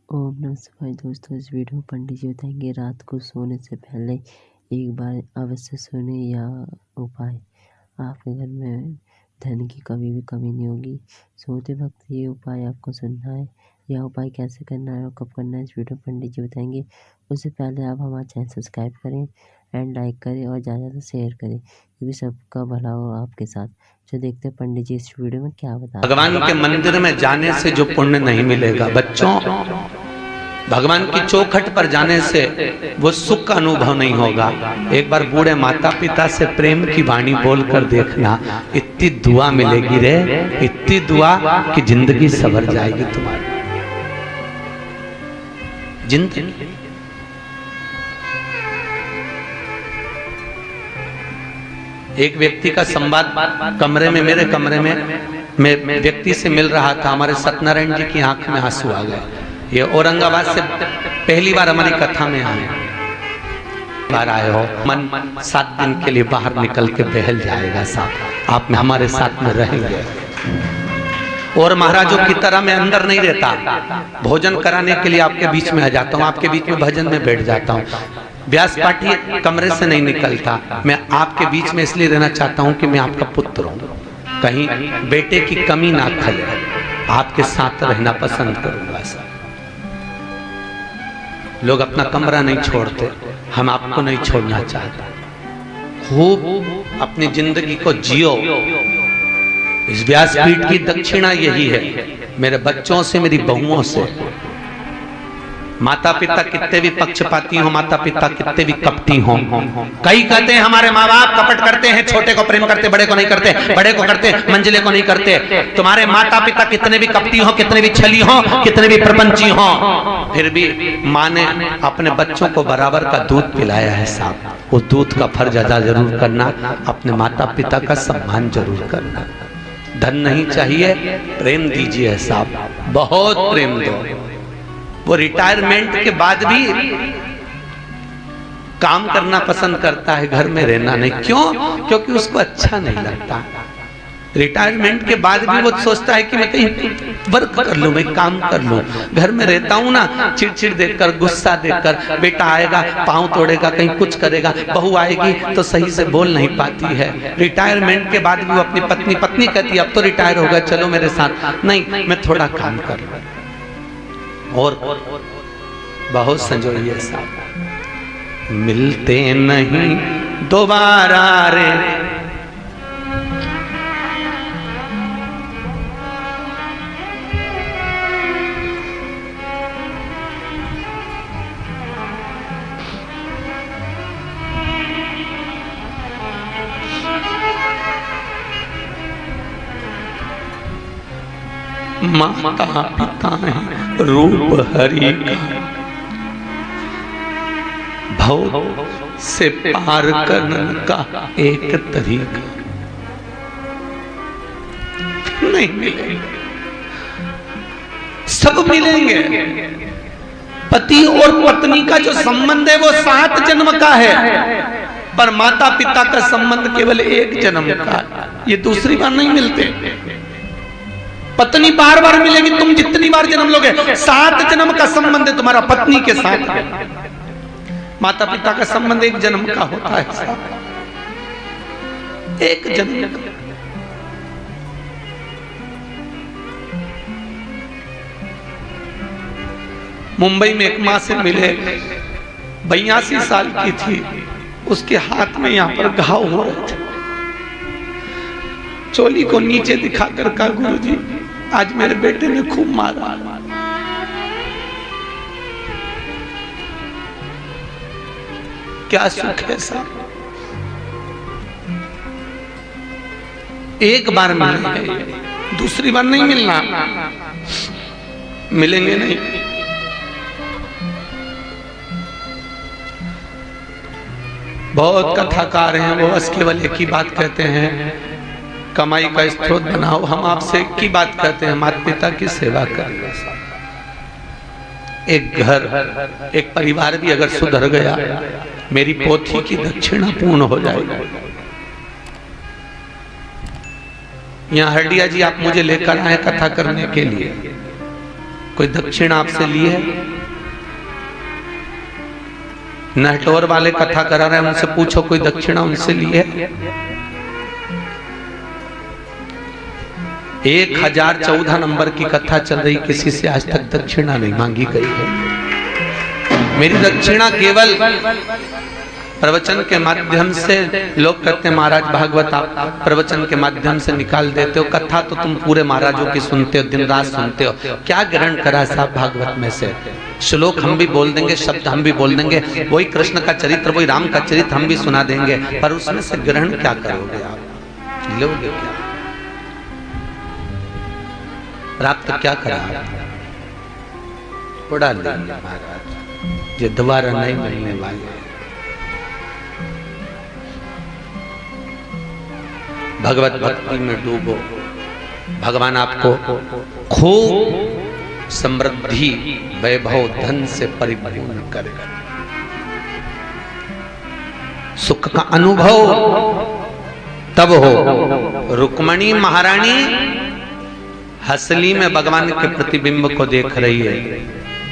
ओम नमः शिवाय। दोस्तों, इस वीडियो में पंडित जी बताएंगे रात को सोने से पहले एक बार अवश्य सुने यह उपाय। आपके घर में धन की कभी भी कमी नहीं होगी। सोते वक्त ये उपाय आपको सुनना है। यह उपाय कैसे करना है और कब करना है, इस वीडियो में पंडित जी बताएंगे। उससे पहले आप हमारा चैनल सब्सक्राइब करें एंड लाइक करें और ज़्यादा से शेयर करें, क्योंकि सबका भला हो आपके साथ। तो देखते हैं पंडित जी इस वीडियो में क्या बता रहे हैं। भगवान के मंदिर में जाने से जो पुण्य नहीं मिलेगा बच्चों, भगवान की चौखट पर जाने से वो सुख का अनुभव नहीं होगा। एक बार बूढ़े माता पिता से प्रेम की वाणी बोलकर देखना, इतनी दुआ मिलेगी रे, इतनी दुआ कि जिंदगी सवर जाएगी तुम्हारी जिंदगी। एक व्यक्ति का संवाद कमरे में, मेरे कमरे में मैं व्यक्ति से मिल रहा था। हमारे सत्यनारायण जी की आंख में आंसू आ गए। ये औरंगाबाद से पहली बार हमारी कथा में आए। बार आए हो, मन 7 दिन के लिए बाहर निकल के बहल जाएगा साहब, आप में हमारे साथ में रहेंगे। और महाराजों की तरह मैं अंदर नहीं रहता, भोजन कराने के लिए आपके बीच में आ जाता हूँ, आपके बीच में भजन में बैठ जाता हूँ। व्यास पाठी कमरे से नहीं निकलता। मैं आपके बीच में इसलिए रहना चाहता हूं कि मैं आपका पुत्र हूं, कहीं बेटे की कमी ना खले, आपके साथ रहना पसंद करूंगा सर। लोग अपना कमरा नहीं छोड़ते, हम आपको नहीं छोड़ना चाहते। खूब अपनी जिंदगी को जियो। इस व्यासपीठ की दक्षिणा यही है, मेरे बच्चों से, मेरी बहुओं से। माता पिता कितने भी पक्षपाती हो, माता पिता कितने भी कपटी हो। कई कहते हैं हमारे माँ बाप कपट करते हैं, छोटे को प्रेम करते, बड़े को नहीं करते, बड़े को करते, मंझले को नहीं करते। तुम्हारे माता पिता कितने भी कपटी हो, कितने भी छली हो, कितने भी प्रपंची हो, फिर भी माँ ने अपने बच्चों को बराबर का दूध पिलाया है साहब। वो दूध का फर्ज अदा जरूर करना, अपने माता पिता का सम्मान जरूर करना। धन नहीं चाहिए, प्रेम दीजिए साहब, बहुत प्रेम दो। वो रिटायरमेंट के बाद भी काम करना पसंद करता है, घर में रहना नहीं। क्यों? क्योंकि उसको अच्छा नहीं लगता। रिटायरमेंट के बाद भी वो सोचता है कि मैं कहीं वर्क कर लूं, मैं काम कर लूं। घर में रहता हूं ना, चिड़चिड़ देखकर, गुस्सा देखकर, बेटा आएगा पांव तोड़ेगा, कहीं कुछ करेगा, बहू आएगी तो सही से बोल नहीं पाती है। रिटायरमेंट के बाद भी वो अपनी पत्नी कहती है अब तो रिटायर होगा, चलो मेरे साथ। नहीं, मैं थोड़ा काम कर लूं। और बहुत संजोइए साहब, मिलते नहीं दोबारा रे, माता पिता है रूप हरि का, भव से पार करने का एक तरीका नहीं मिलेगा। सब मिलेंगे। पति और पत्नी का जो संबंध है वो 7 जन्म का है, पर माता पिता का संबंध केवल 1 जन्म का। ये दूसरी बार नहीं मिलते। पत्नी बार बार मिलेगी, तुम जितनी बार जन्म लोगे। 7 जन्म का संबंध है तुम्हारा पत्नी के साथ। माता पिता का संबंध 1 जन्म का होता है, 1 जन्म का। मुंबई में एक माँ से मिले, 82 साल की थी। उसके हाथ में यहाँ पर घाव हो रहे थे। चोली को नीचे दिखाकर कहा, गुरुजी आज मेरे बेटे ने खूब मारा। क्या सुख है साहब, एक बार मिलेंगे, दूसरी बार नहीं मिलना, मिलेंगे नहीं। बहुत कथाकार हैं, वो बस केवल एक ही बात कहते हैं, कमाई का स्रोत बनाओ। हम आपसे एक ही बात कहते हैं, माता पिता की सेवा करना। एक घर, एक परिवार भी अगर सुधर गया, मेरी पोथी की दक्षिणा पूर्ण हो जाएगी। यहाँ हरडिया जी आप मुझे लेकर आए कथा करने के लिए। कोई दक्षिणा आपसे ली है? नहटोर वाले कथा करा रहे हैं, उनसे पूछो कोई दक्षिणा उनसे ली है? 1014 नंबर की कथा चल रही, किसी से आज तक दक्षिणा नहीं मांगी गई है। मेरी दक्षिणा केवल प्रवचन के माध्यम से, लोग कहते हैं महाराज भागवत आप प्रवचन के माध्यम से निकाल देते हो, कथा तो तुम पूरे महाराजों की सुनते हो, दिन रात सुनते हो, क्या ग्रहण करा साहब भागवत में से? श्लोक हम भी बोल देंगे, शब्द हम भी बोल देंगे, वही कृष्ण का चरित्र, वही राम का चरित्र हम भी सुना देंगे, पर उसमें से ग्रहण क्या करोगे आप? लोगे क्या? प्राप्त क्या करा? उड़ा लेंगे महाराज, ये दोबारा नहीं मिलने वाले। भगवत भक्ति में डूबो, भगवान आपको खूब समृद्धि वैभव धन से परिपूर्ण करेगा। सुख का अनुभव तब हो। रुक्मणी महारानी हसली में भगवान के प्रतिबिंब को देख रही है।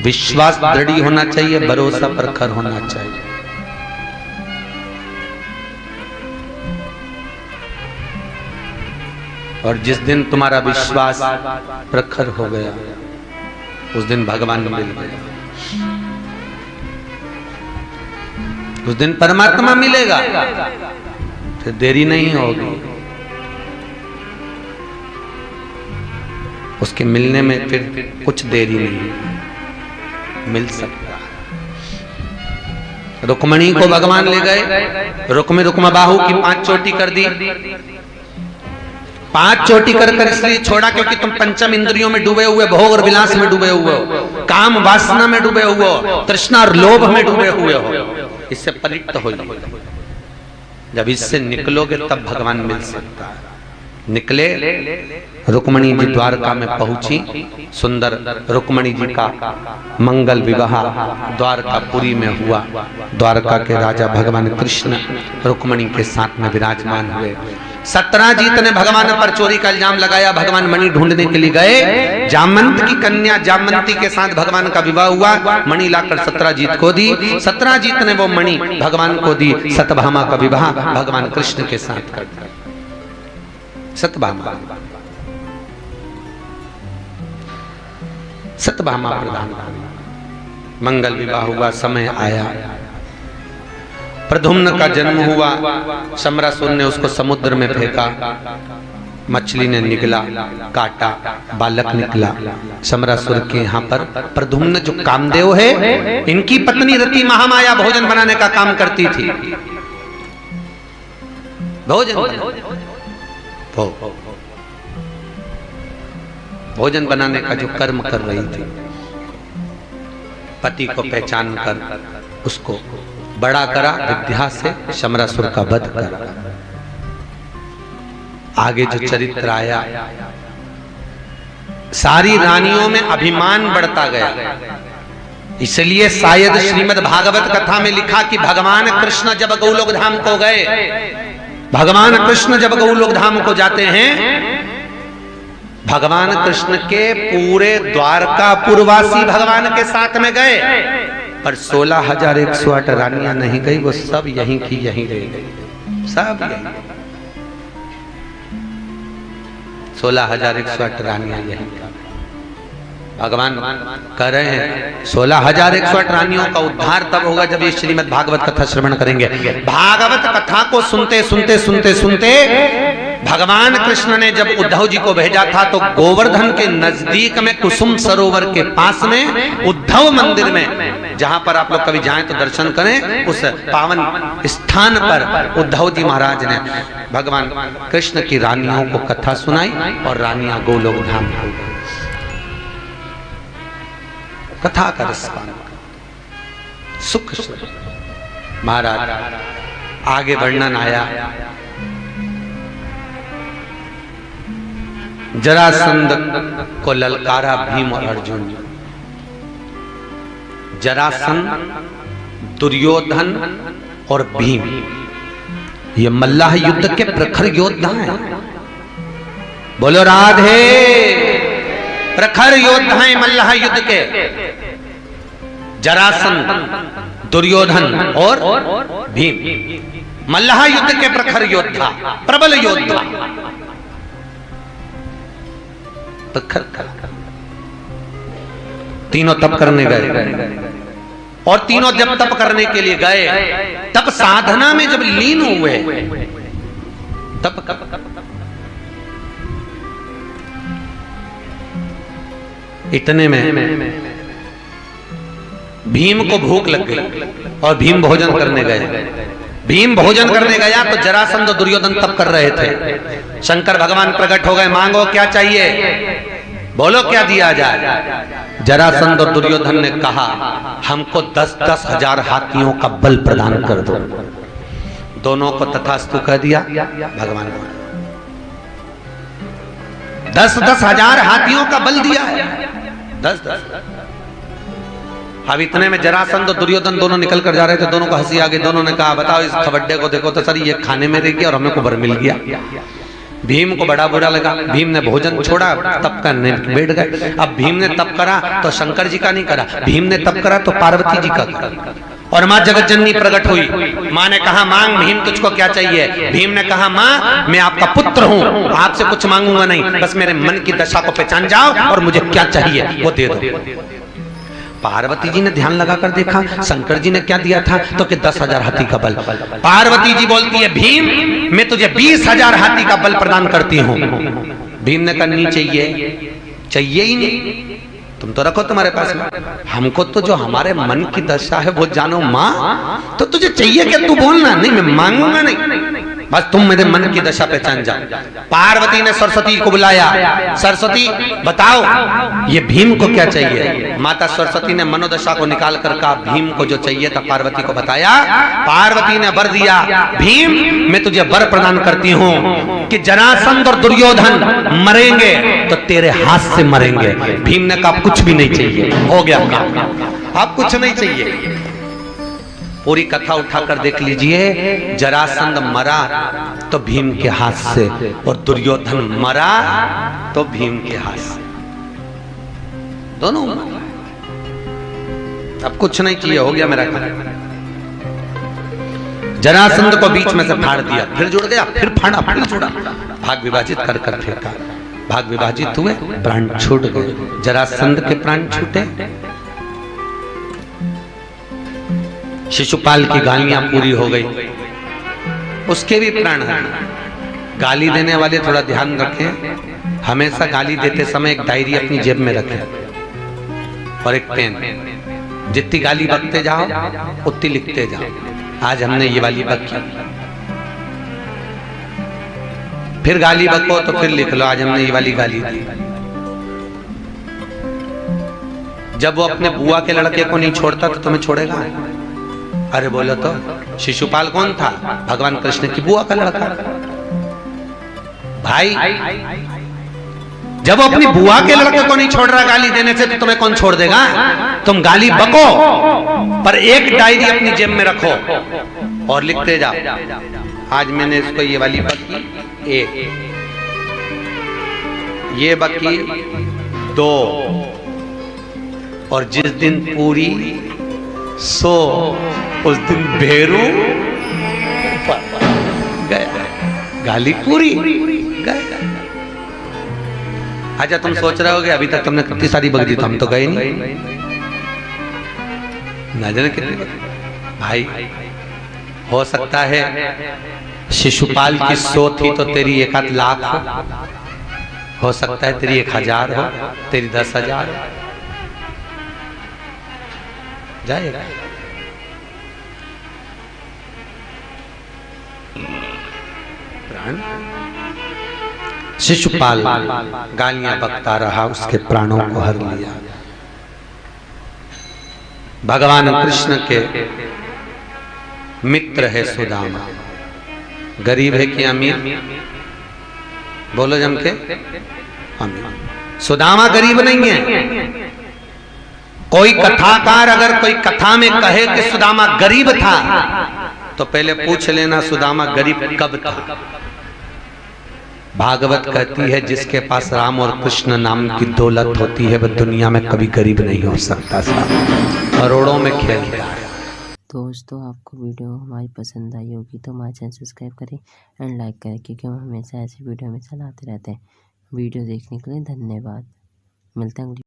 विश्वास दृढ़ होना चाहिए, भरोसा प्रखर होना चाहिए। और जिस दिन तुम्हारा विश्वास प्रखर हो गया, उस दिन भगवान मिल गया, उस दिन परमात्मा मिलेगा, फिर देरी नहीं होगी। उसके मिलने में फिर कुछ देरी नहीं, मिल सकता है। रुक्मणी को भगवान ले गए, रुक्मा बाहु की 5 चोटी कर दी। 5 चोटी कर इसलिए छोड़ा क्योंकि तुम पंचम इंद्रियों में डूबे हुए, भोग और विलास में डूबे हुए हो, काम वासना में डूबे हुए हो, तृष्णा और लोभ में डूबे हुए हो। इससे परिक्त हो जाओ। जब इससे निकलोगे तब भगवान मिल सकता है। निकले, रुक्मणी जी द्वारका में पहुंची। सुंदर रुक्मणी जी का मंगल विवाह द्वारकापुरी में हुआ। द्वारका के राजा भगवान कृष्ण रुक्मणी के साथ में विराजमान हुए। सत्यजीत ने भगवान पर चोरी का इल्जाम लगाया। भगवान मणि ढूंढने के लिए गए। जामंत की कन्या जामंती के साथ भगवान का विवाह हुआ। मणि लाकर सत्यजीत को दी। सत्यजीत ने वो मणि भगवान को दी। सत्यभामा का विवाह भगवान कृष्ण के साथ कर दिया। सत्यभामा प्रधान मंगल विवाह हुआ। समय आया, प्रद्युम्न का जन्म हुआ। शम्रासुर ने उसको समुद्र में फेंका। मछली ने निगला, काटा, बालक निकला। शम्रासुर के यहाँ पर प्रद्युम्न जो कामदेव है, इनकी पत्नी रति महामाया भोजन बनाने का काम करती थी। भोजन बनाने का जो कर्म कर रही थी, पति को पहचान कर उसको बड़ा करा, विद्या से शम्रासुर का वध करा। आगे जो चरित्र आया, सारी रानियों में अभिमान बढ़ता गया। इसलिए शायद श्रीमद् भागवत कथा में लिखा कि भगवान कृष्ण जब गोलोक धाम को गए, भगवान कृष्ण जब गोलोक धाम को जाते हैं, भगवान कृष्ण के पूरे द्वारकापुरवासी भगवान के साथ में गए, पर 16,108 रानियां नहीं गई। वो सब यहीं की यहीं रह गई। सब यहीं 16,108 रानियां यहीं। भगवान कह रहे हैं 16,108 रानियों का उद्धार तब होगा जब ये श्रीमद् भागवत कथा श्रवण करेंगे। भागवत कथा को सुनते सुनते सुनते सुनते भगवान कृष्ण ने जब उद्धव जी को भेजा था, तो गोवर्धन के नजदीक में कुसुम सरोवर के पास में उद्धव मंदिर में, जहां पर आप लोग कभी जाएं तो दर्शन करें, उस पावन स्थान पर उद्धव जी महाराज ने भगवान कृष्ण की रानियों को कथा सुनाई और रानियां गोलोक धाम हो गई। कथा का रसपान सुख महाराज। आगे वर्णन आया, जरासंध को ललकारा भीम और अर्जुन। जरासंध, दुर्योधन और भीम, ये मल्लाह युद्ध के प्रखर योद्धा हैं। बोलो राधे। प्रखर योद्धाएं मल्लाह युद्ध के, जरासंध, दुर्योधन और भीम। मल्लाह युद्ध के प्रखर योद्धा, प्रबल योद्धा, तीनों तप करने गए। और तीनों जब तप करने के लिए गए, तब साधना में जब लीन हुए, तब इतने में भीम को भूख लग गई और भीम भोजन करने गए। भीम भोजन करने गया तो जरासंध और दुर्योधन तप कर रहे थे। शंकर भगवान प्रकट हो गए, मांगो क्या चाहिए, बोलो क्या दिया जाए। जरासंध और दुर्योधन ने कहा, हमको 10-10 हजार हाथियों का बल प्रदान कर दो। दोनों को तथास्तु कह दिया भगवान को। 10-10 हजार हाथियों का बल दिया है, 10-10। अब इतने में जरासंध और दुर्योधन दोनों निकल कर जा रहे थे। दोनों को हंसी आ गई। दोनों ने कहा, बताओ इस खबड्डे को देखो तो सर, ये खाने में रह गया और हमें कुबर मिल गया। भीम को बड़ा बुरा लगा। भीम ने भोजन छोड़ा, तप करने बैठ गए। अब भीम ने तप करा तो शंकर जी का नहीं करा, भीम ने तप करा तो पार्वती जी का करा। और माँ जगत जननी प्रकट हुई। माँ ने कहा, मांग भीम, तुझको क्या चाहिए। भीम ने कहा, माँ मैं आपका पुत्र हूँ, आपसे कुछ मांगूंगा नहीं, बस मेरे मन की दशा को पहचान जाओ और मुझे क्या चाहिए वो दे दो। पार्वती जी ने ध्यान लगाकर देखा, शंकर जी ने क्या दिया था, तो कि 10 हजार हाथी का बल। पार्वती जी बोलती है, भीम मैं तुझे 20 हजार हाथी का बल प्रदान करती हूँ। भीम ने कहा, नहीं चाहिए, चाहिए ही नहीं, तुम तो रखो तुम्हारे पास में। हमको तो जो हमारे मन की दशा है वो जानो माँ, तो तुझे चाहिए क्या, तू बोलना। नहीं मैं मांगूंगा नहीं, बस तुम मेरे मन की दशा पहचान जाओ। पार्वती ने सरस्वती को बुलाया, सरस्वती बताओ ये भीम को क्या चाहिए। माता सरस्वती ने मनोदशा को निकाल कर कहा, भीम को जो चाहिए था पार्वती को बताया। पार्वती ने वर दिया, भीम मैं तुझे वर प्रदान करती हूँ कि जरासंध और दुर्योधन मरेंगे तो तेरे हाथ से मरेंगे। भीम ने कहा, कुछ भी नहीं चाहिए, हो गया काम, अब कुछ नहीं चाहिए। पूरी कथा उठाकर देख लीजिए, जरासंध मरा तो भीम के हाथ से और दुर्योधन मरा तो भीम के हाथ से, दोनों मरा। अब कुछ नहीं चाहिए, हो गया मेरा काम। जरासंध को बीच में से फाड़ दिया, फिर जुड़ गया, फिर फाड़ा, फिर जुड़ा, भाग विभाजित कर कर फेंका। भाग विभाजित हुए, प्राण छूट गए। जरासंध के प्राण छूटे, शिशुपाल की गालियां पूरी हो गई, उसके भी प्राण हैं। गाली देने वाले थोड़ा ध्यान रखें, हमेशा गाली देते समय एक डायरी अपनी जेब में रखें और एक पेन। जितनी गाली बकते जाओ उतनी लिखते जाओ। आज हमने ये वाली बकी, फिर गाली बको तो फिर लिख लो, आज हमने ये वाली गाली दी। जब वो अपने बुआ के लड़के को नहीं छोड़ता तो तुम्हें छोड़ेगा। अरे बोलो तो, शिशुपाल कौन था, भगवान कृष्ण की बुआ का लड़का भाई। जब वो अपनी बुआ के लड़के को नहीं छोड़ रहा गाली देने से, तो तुम्हें कौन छोड़ देगा। तुम गाली बको पर एक डायरी अपनी जेब में रखो और लिखते जाओ। आज मैंने इसको ये वाली बकी 1, ये बकी 2, और जिस दिन पूरी सो उस दिन भेरू गया, गाली पूरी गया। अच्छा तुम सोच रहे होगे अभी तक तुमने कितनी सारी बग दी, तो हम तो गए नहीं, ना जाने कितनी। भाई हो सकता है शिशुपाल की 100 थी तो तेरी 1 लाख हो सकता है तेरी 1000 हो, तेरी 10,000 जाएगा। शिशुपाल गालियां बकता रहा, उसके प्राणों को हर लिया। भगवान कृष्ण के मित्र है सुदामा, गरीब है कि अमीर, बोलो जम के, अमीर। सुदामा गरीब नहीं है। कोई कथाकार अगर कोई कथा में कहे कि सुदामा गरीब था, तो पहले पूछ लेना सुदामा गरीब कब था। भागवत कहती है जिसके पास राम और कृष्ण नाम की दौलत होती है वह दुनिया में कभी गरीब नहीं हो सकता। साहब करोड़ों में खेल रहा है। दोस्तों आपको वीडियो हमारी पसंद आई होगी तो हमारे चैनल सब्सक्राइब करें एंड लाइक करें, क्योंकि हम हमेशा ऐसी वीडियो हमेशा लाते रहते हैं। वीडियो देखने के लिए धन्यवाद। मिलते हैं अगली